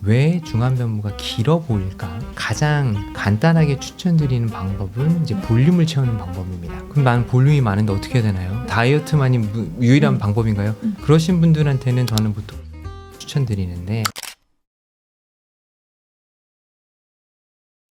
왜 중안면부가 길어 보일까? 가장 간단하게 추천드리는 방법은 이제 볼륨을 채우는 방법입니다. 그럼 나는 볼륨이 많은데 어떻게 해야 되나요? 다이어트만이 유일한 방법인가요? 그러신 분들한테는 저는 보통 추천드리는데,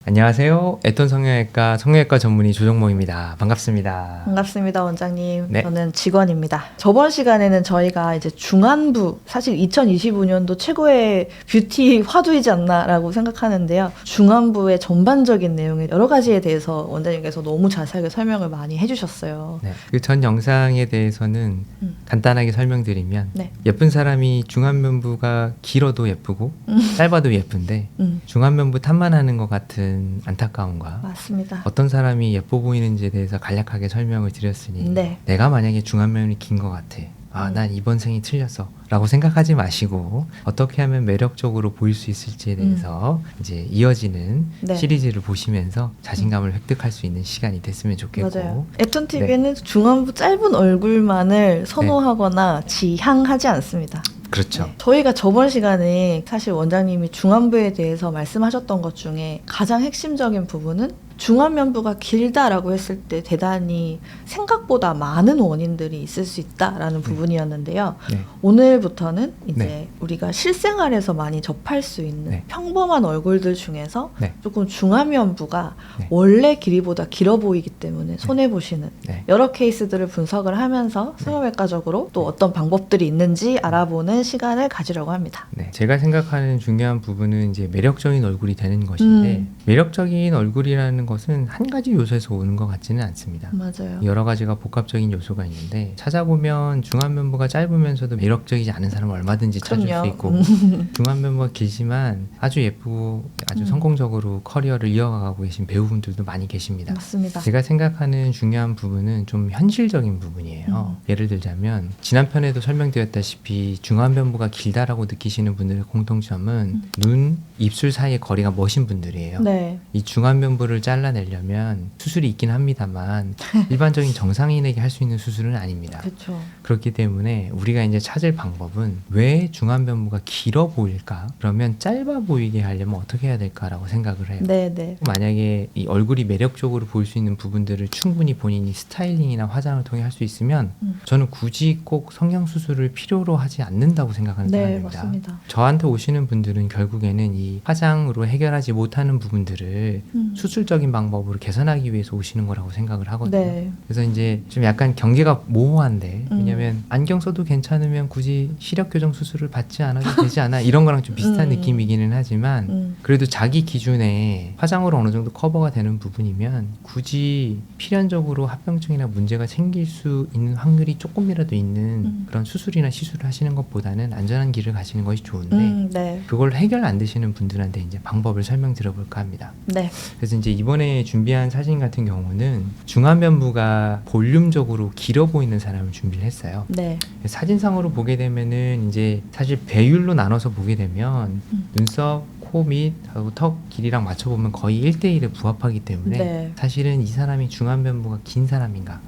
안녕하세요. 애톤 성형외과 전문의 조정모입니다. 반갑습니다. 반갑습니다, 원장님. 네. 저는 직원입니다. 저번 시간에는 저희가 이제 중안부, 사실 2025년도 최고의 뷰티 화두이지 않나라고 생각하는데요. 중안부의 전반적인 내용의 여러 가지에 대해서 원장님께서 너무 자세하게 설명을 많이 해주셨어요. 네. 그 전 영상에 대해서는 간단하게 설명드리면, 네. 예쁜 사람이 중안면부가 길어도 예쁘고 짧아도 예쁜데 중안면부 탓만 하는 것 같은 안타까움과 맞습니다. 어떤 사람이 예뻐 보이는지에 대해서 간략하게 설명을 드렸으니, 네. 내가 만약에 중안면이 긴 것 같아, 난 이번 생이 틀렸어 라고 생각하지 마시고 어떻게 하면 매력적으로 보일 수 있을지에 대해서 이제 이어지는 네. 시리즈를 보시면서 자신감을 획득할 수 있는 시간이 됐으면 좋겠고. 맞아요. 애톤TV는 중안부 짧은 얼굴만을 선호하거나 지향하지 않습니다. 그렇죠. 네. 저희가 저번 시간에 사실 원장님이 중안부에 대해서 말씀하셨던 것 중에 가장 핵심적인 부분은 중안면부가 길다라고 했을 때 대단히 생각보다 많은 원인들이 있을 수 있다라는 부분이었는데요. 네. 오늘부터는 이제 네. 우리가 실생활에서 많이 접할 수 있는 네. 평범한 얼굴들 중에서 네. 조금 중안면부가 네. 원래 길이보다 길어 보이기 때문에 손해보시는 네. 여러 케이스들을 분석을 하면서 성형외과적으로 또 어떤 방법들이 있는지 알아보는 시간을 가지려고 합니다. 네, 제가 생각하는 중요한 부분은 이제 매력적인 얼굴이 되는 것인데, 매력적인 얼굴이라는 것은 한 가지 요소에서 오는 것 같지는 않습니다. 맞아요. 여러 가지가 복합적인 요소가 있는데, 찾아보면 중안면부가 짧으면서도 매력적이지 않은 사람을 얼마든지 찾을 그럼요. 수 있고, 중안면부가 길지만 아주 예쁘고 아주 성공적으로 커리어를 이어가고 계신 배우분들도 많이 계십니다. 맞습니다. 제가 생각하는 중요한 부분은 좀 현실적인 부분이에요. 예를 들자면 지난 편에도 설명드렸다시피 중안면부가 길다라고 느끼시는 분들의 공통점은 눈, 입술 사이의 거리가 멋인 분들이에요. 네. 이 중안면부를 잘라내려면 수술이 있긴 합니다만 일반적인 정상인에게 할 수 있는 수술은 아닙니다. 그렇죠. 그렇기 때문에 우리가 이제 찾을 방법은 왜 중안면부가 길어 보일까? 그러면 짧아 보이게 하려면 어떻게 해야 될까라고 생각을 해요. 네, 네. 만약에 이 얼굴이 매력적으로 보일 수 있는 부분들을 충분히 본인이 스타일링이나 화장을 통해 할 수 있으면 저는 굳이 꼭 성형수술을 필요로 하지 않는다고 생각하는 네, 사람입니다. 맞습니다. 저한테 오시는 분들은 결국에는 이 화장으로 해결하지 못하는 부분들을 수술적인 방법으로 개선하기 위해서 오시는 거라고 생각을 하거든요. 네. 그래서 이제 좀 약간 경계가 모호한데, 왜냐면 안경 써도 괜찮으면 굳이 시력 교정 수술을 받지 않아도 되지 않아? 이런 거랑 좀 비슷한 느낌이기는 하지만 그래도 자기 기준에 화장으로 어느 정도 커버가 되는 부분이면 굳이 필연적으로 합병증이나 문제가 생길 수 있는 확률이 조금이라도 있는 그런 수술이나 시술을 하시는 것보다는 안전한 길을 가시는 것이 좋은데, 네. 그걸 해결 안 되시는 분들한테 이제 방법을 설명드려볼까 합니다. 네. 그래서 이제 이번에 준비한 사진 같은 경우는 중안면부가 볼륨적으로 길어 보이는 사람을 준비를 했어요. 네. 사진상으로 보게 되면은 이제 사실 배율로 나눠서 보게 되면 눈썹, 코 밑하고 턱 길이랑 맞춰보면 거의 1대1에 부합하기 때문에 네. 사실은 이 사람이 중안면부가 긴 사람인가?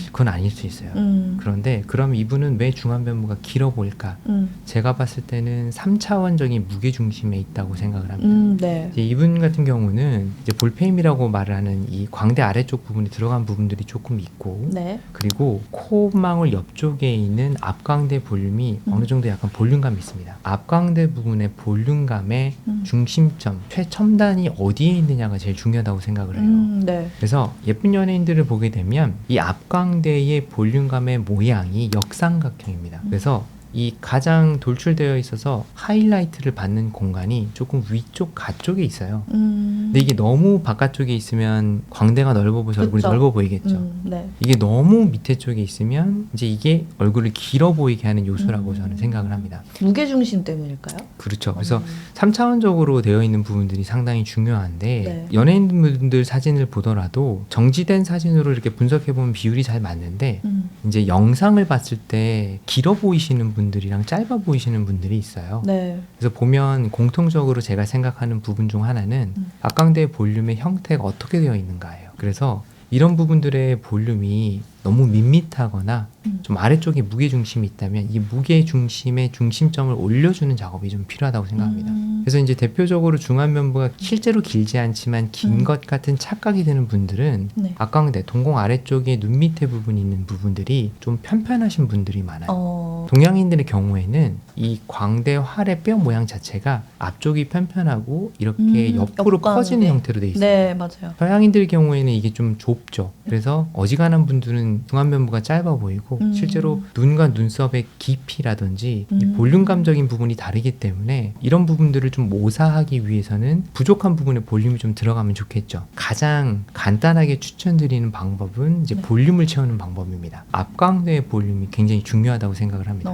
그건 아닐 수 있어요. 그런데 그럼 이분은 왜 중안면부가 길어 보일까? 제가 봤을 때는 3차원적인 무게중심에 있다고 생각을 합니다. 네. 이제 이분 같은 경우는 이제 볼페임이라고 말을 하는 이 광대 아래쪽 부분에 들어간 부분들이 조금 있고, 네. 그리고 코망울 옆쪽에 있는 앞광대 볼륨이 어느 정도 약간 볼륨감이 있습니다. 앞광대 부분의 볼륨감의 중심점, 최첨단이 어디에 있느냐가 제일 중요하다고 생각을 해요. 네. 그래서 예쁜 연예인들을 보게 되면 이 앞광대의 볼륨감의 모양이 역삼각형입니다. 그래서 이 가장 돌출되어 있어서 하이라이트를 받는 공간이 조금 위쪽 가쪽에 있어요. 근데 이게 너무 바깥쪽에 있으면 광대가 넓어 보여서 얼굴이 그쵸. 넓어 보이겠죠. 네. 이게 너무 밑에 쪽에 있으면 이제 이게 얼굴을 길어 보이게 하는 요소라고 저는 생각을 합니다. 무게중심 때문일까요? 그렇죠. 그래서 3차원적으로 되어 있는 부분들이 상당히 중요한데, 네. 연예인분들 사진을 보더라도 정지된 사진으로 이렇게 분석해보면 비율이 잘 맞는데 이제 영상을 봤을 때 길어 보이시는 분들이랑 짧아 보이시는 분들이 있어요. 네. 그래서 보면 공통적으로 제가 생각하는 부분 중 하나는 앞광대 볼륨의 형태가 어떻게 되어 있는가예요. 그래서 이런 부분들의 볼륨이 너무 밋밋하거나 좀 아래쪽에 무게중심이 있다면 이 무게중심의 중심점을 올려주는 작업이 좀 필요하다고 생각합니다. 그래서 이제 대표적으로 중안면부가 실제로 길지 않지만 긴 것 같은 착각이 드는 분들은 네. 앞광대, 동공 아래쪽에 눈 밑에 부분이 있는 부분들이 좀 편편하신 분들이 많아요. 어. 동양인들의 경우에는 이 광대 활의 뼈 모양 자체가 앞쪽이 편편하고 이렇게 옆으로 옆광대. 퍼지는 형태로 돼 있어요. 네, 맞아요. 서양인들 경우에는 이게 좀 좁죠. 그래서 어지간한 분들은 중안면부가 짧아 보이고 실제로 눈과 눈썹의 깊이라든지 이 볼륨감적인 부분이 다르기 때문에 이런 부분들을 좀 모사하기 위해서는 부족한 부분에 볼륨이 좀 들어가면 좋겠죠. 가장 간단하게 추천드리는 방법은 이제 네. 볼륨을 채우는 방법입니다. 앞광대의 볼륨이 굉장히 중요하다고 생각을 합니다.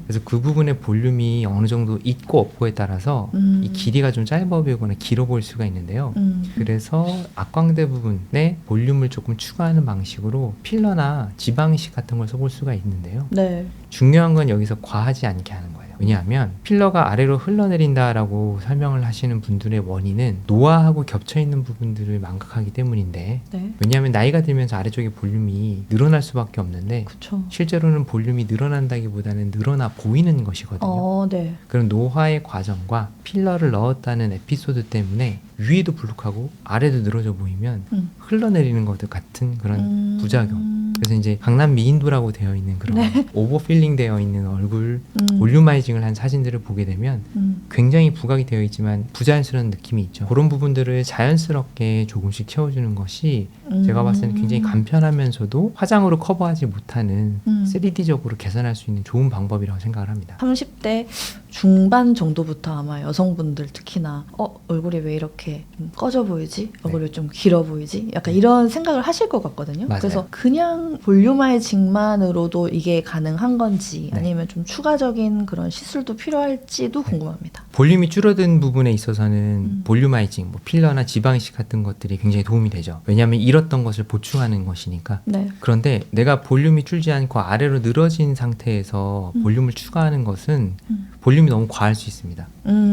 그래서 그 부분의 볼륨이 어느 정도 있고 없고에 따라서 이 길이가 좀 짧아 보이거나 길어 보일 수가 있는데요. 그래서 앞광대 부분에 볼륨을 조금 추가하는 방식으로 필러나 지방이식 같은 걸 써볼 수가 있는데요. 네. 중요한 건 여기서 과하지 않게 하는 거예요. 왜냐하면 필러가 아래로 흘러내린다라고 설명을 하시는 분들의 원인은 노화하고 겹쳐있는 부분들을 망각하기 때문인데 네. 왜냐하면 나이가 들면서 아래쪽에 볼륨이 늘어날 수밖에 없는데 그쵸. 실제로는 볼륨이 늘어난다기보다는 늘어나 보이는 것이거든요. 네. 그런 노화의 과정과 필러를 넣었다는 에피소드 때문에 위에도 불룩하고 아래도 늘어져 보이면 흘러내리는 것들 같은 그런 부작용. 그래서 이제 강남 미인도라고 되어 있는 그런 오버필링 되어 있는 얼굴 볼륨아이징을 한 사진들을 보게 되면 굉장히 부각이 되어 있지만 부자연스러운 느낌이 있죠. 그런 부분들을 자연스럽게 조금씩 채워주는 것이 제가 봤을 때는 굉장히 간편하면서도 화장으로 커버하지 못하는 3D적으로 개선할 수 있는 좋은 방법이라고 생각을 합니다. 30대 중반 정도부터 아마 여성분들 특히나 얼굴이 왜 이렇게 좀 꺼져 보이지? 얼굴이 좀 길어 보이지? 약간 이런 생각을 하실 것 같거든요. 맞아요. 그래서 그냥 볼륨아이징만으로도 이게 가능한 건지 네. 아니면 좀 추가적인 그런 시술도 필요할지도 궁금합니다. 볼륨이 줄어든 부분에 있어서는 볼륨아이징, 뭐 필러나 지방이식 같은 것들이 굉장히 도움이 되죠. 왜냐하면 잃었던 것을 보충하는 것이니까. 네. 그런데 내가 볼륨이 줄지 않고 아래로 늘어진 상태에서 볼륨을 추가하는 것은 볼륨이 너무 과할 수 있습니다.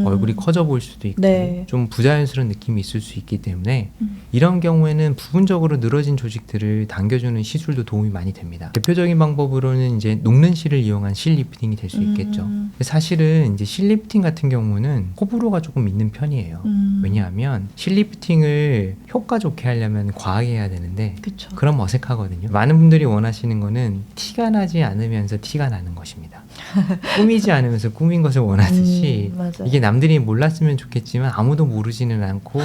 얼굴이 커져 보일 수도 있고 네. 좀 부자연스러운 느낌이 있을 수 있기 때문에 이런 경우에는 부분적으로 늘어진 조직들을 당겨주는 시술도 도움이 많이 됩니다. 대표적인 방법으로는 이제 녹는 실을 이용한 실 리프팅이 될 수 있겠죠. 사실은 이제 실 리프팅 같은 경우는 호불호가 조금 있는 편이에요. 왜냐하면 실 리프팅을 효과 좋게 하려면 과하게 해야 되는데 그쵸. 그럼 어색하거든요. 많은 분들이 원하시는 거는 티가 나지 않으면서 티가 나는 것입니다. 꾸미지 않으면서 꾸민 것을 원하듯이 맞아요. 이게 남들이 몰랐으면 좋겠지만 아무도 모르지는 않고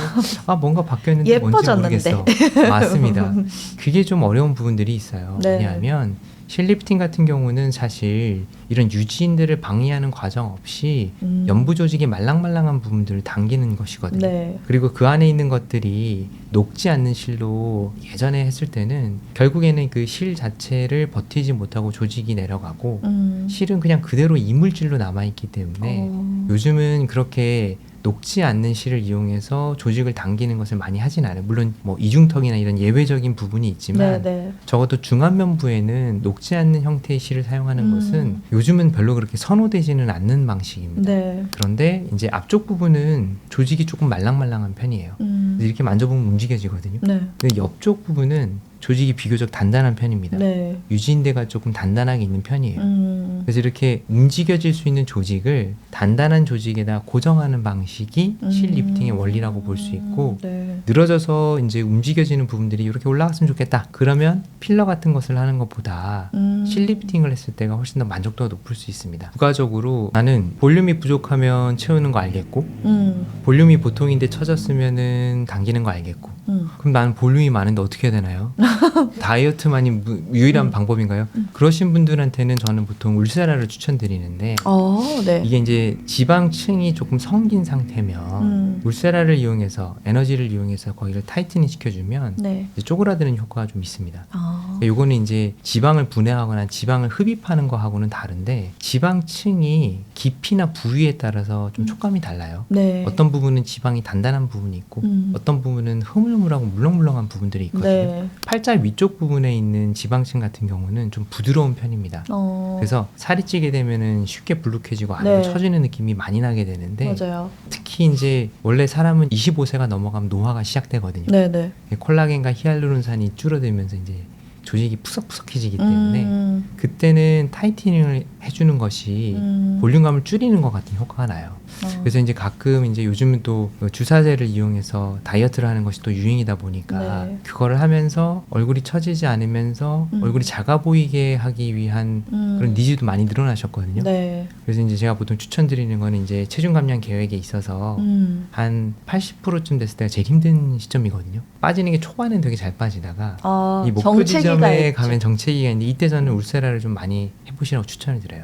뭔가 바뀌었는데 뭔지 예뻐졌는데. 모르겠어. 맞습니다. 그게 좀 어려운 부분들이 있어요. 네. 왜냐하면 실리프팅 같은 경우는 사실 이런 유지인들을 방해하는 과정 없이 연부 조직의 말랑말랑한 부분들을 당기는 것이거든요. 네. 그리고 그 안에 있는 것들이 녹지 않는 실로 예전에 했을 때는 결국에는 그 실 자체를 버티지 못하고 조직이 내려가고 실은 그냥 그대로 이물질로 남아있기 때문에 요즘은 그렇게 녹지 않는 실을 이용해서 조직을 당기는 것을 많이 하진 않아요. 물론 뭐 이중턱이나 이런 예외적인 부분이 있지만 네. 적어도 중안면부에는 녹지 않는 형태의 실을 사용하는 것은 요즘은 별로 그렇게 선호되지는 않는 방식입니다. 네. 그런데 이제 앞쪽 부분은 조직이 조금 말랑말랑한 편이에요. 그래서 이렇게 만져보면 움직여지거든요. 네. 근데 옆쪽 부분은 조직이 비교적 단단한 편입니다. 네. 유지인대가 조금 단단하게 있는 편이에요. 그래서 이렇게 움직여질 수 있는 조직을 단단한 조직에다 고정하는 방식이 실 리프팅의 원리라고 볼 수 있고 네. 늘어져서 이제 움직여지는 부분들이 이렇게 올라갔으면 좋겠다. 그러면 필러 같은 것을 하는 것보다 실 리프팅을 했을 때가 훨씬 더 만족도가 높을 수 있습니다. 부가적으로 나는 볼륨이 부족하면 채우는 거 알겠고 볼륨이 보통인데 처졌으면은 당기는 거 알겠고 그럼 나는 볼륨이 많은데 어떻게 해야 되나요? 다이어트만이 유일한 방법인가요? 그러신 분들한테는 저는 보통 울세라를 추천드리는데 네. 이게 이제 지방층이 조금 성긴 상태면 울세라를 이용해서 에너지를 이용해서 거기를 타이트닝 시켜주면 네. 이제 쪼그라드는 효과가 좀 있습니다. 요거는 이제 지방을 분해하거나 지방을 흡입하는 거하고는 다른데 지방층이 깊이나 부위에 따라서 좀 촉감이 달라요. 네. 어떤 부분은 지방이 단단한 부분이 있고 어떤 부분은 흐물흐물하고 물렁물렁한 부분들이 있거든요. 네. 팔자 위쪽 부분에 있는 지방층 같은 경우는 좀 부드러운 편입니다. 그래서 살이 찌게 되면은 쉽게 불룩해지고 안으로 네. 처지는 느낌이 많이 나게 되는데 맞아요. 특히 이제 원래 사람은 25세가 넘어가면 노화가 시작되거든요. 네네. 콜라겐과 히알루론산이 줄어들면서 이제 조직이 푸석푸석해지기 때문에 그때는 타이트닝을 해주는 것이 볼륨감을 줄이는 것 같은 효과가 나요. 그래서 이제 가끔 이제 요즘은 또 주사제를 이용해서 다이어트를 하는 것이 또 유행이다 보니까 네. 그거를 하면서 얼굴이 처지지 않으면서 얼굴이 작아 보이게 하기 위한 그런 니즈도 많이 늘어나셨거든요. 네. 그래서 이제 제가 보통 추천드리는 거는 이제 체중 감량 계획에 있어서 한 80%쯤 됐을 때가 제일 힘든 시점이거든요. 빠지는 게 초반엔 되게 잘 빠지다가 이 목표 정체기가 지점에 있죠. 가면 정체기가 있는데 이때 저는 울세라를 좀 많이 해보시라고 추천을 드려요.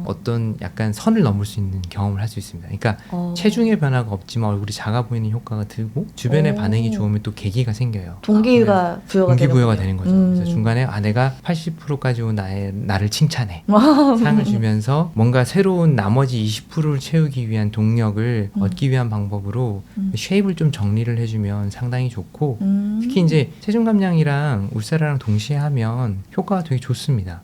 어떤 약간 선을 넘을 수 있는 경험을 할 수 있습니다. 그러니까 체중의 변화가 없지만 얼굴이 작아 보이는 효과가 들고 주변의 반응이 좋으면 또 계기가 생겨요. 동기가 부여가 동기부여가 되는 되는 거죠. 그래서 중간에 내가 80%까지 온 나를 칭찬해. 상을 주면서 뭔가 새로운 나머지 20%를 채우기 위한 동력을 얻기 위한 방법으로 쉐입을 좀 정리를 해주면 상당히 좋고 특히 이제 체중 감량이랑 울세라랑 동시에 하면 효과가 되게 좋습니다.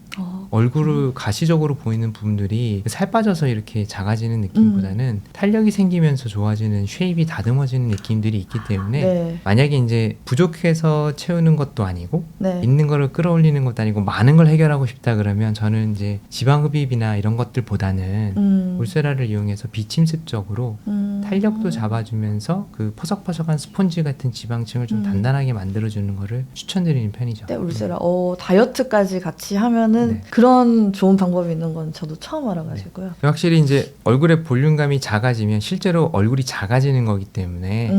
얼굴을 가시적으로 보이는 부분들이 살 빠져서 이렇게 작아지는 느낌보다는 탄력이 생기면서 좋아지는 쉐입이 다듬어지는 느낌들이 있기 때문에 네. 만약에 이제 부족해서 채우는 것도 아니고 네. 있는 거를 끌어올리는 것도 아니고 많은 걸 해결하고 싶다 그러면 저는 이제 지방 흡입이나 이런 것들보다는 울세라를 이용해서 비침습적으로 탄력도 잡아주면서 그 퍼석퍼석한 스폰지 같은 지방층을 좀 단단하게 만들어주는 거를 추천드리는 편이죠. 네, 울세라. 다이어트까지 같이 하면은 네. 그런 좋은 방법이 있는 건 저도 처음 알아가지고요. 확실히 이제 얼굴의 볼륨감이 작아지면 실제로 얼굴이 작아지는 거기 때문에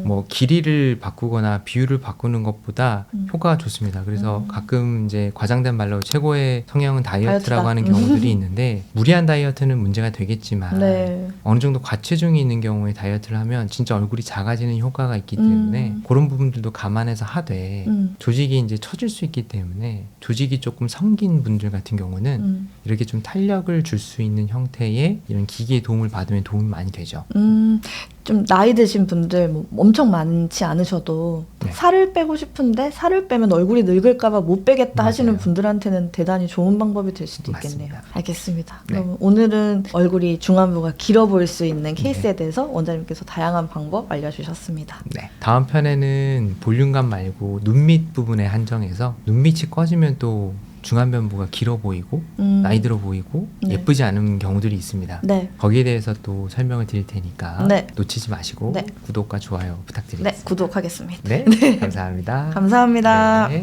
뭐 길이를 바꾸거나 비율을 바꾸는 것보다 효과가 좋습니다. 그래서 가끔 이제 과장된 말로 최고의 성형은 다이어트라고 다이어트다. 하는 경우들이 있는데 무리한 다이어트는 문제가 되겠지만 네. 어느 정도 과체중이 있는 경우에 다이어트를 하면 진짜 얼굴이 작아지는 효과가 있기 때문에 그런 부분들도 감안해서 하되 조직이 이제 처질 수 있기 때문에 조직이 조금 성긴 분들 같은 경우는 이렇게 좀 탄력을 줄 수 있는 형태의 이런 기기의 도움을 받으면 도움이 많이 되죠. 좀 나이 드신 분들 뭐 엄청 많지 않으셔도 네. 살을 빼고 싶은데 살을 빼면 얼굴이 늙을까봐 못 빼겠다 하시는 맞아요. 분들한테는 대단히 좋은 방법이 될 수도 맞습니다. 있겠네요. 알겠습니다. 네. 그럼 오늘은 얼굴이 중안부가 길어 보일 수 있는 케이스에 대해서 원장님께서 다양한 방법 알려주셨습니다. 네. 다음 편에는 볼륨감 말고 눈밑 부분에 한정해서 눈밑이 꺼지면 또 중안면부가 길어 보이고 나이 들어 보이고 네. 예쁘지 않은 경우들이 있습니다. 네. 거기에 대해서 또 설명을 드릴 테니까 네. 놓치지 마시고 네. 구독과 좋아요 네, 부탁드리겠습니다. 구독하겠습니다. 네, 감사합니다. 감사합니다. 네.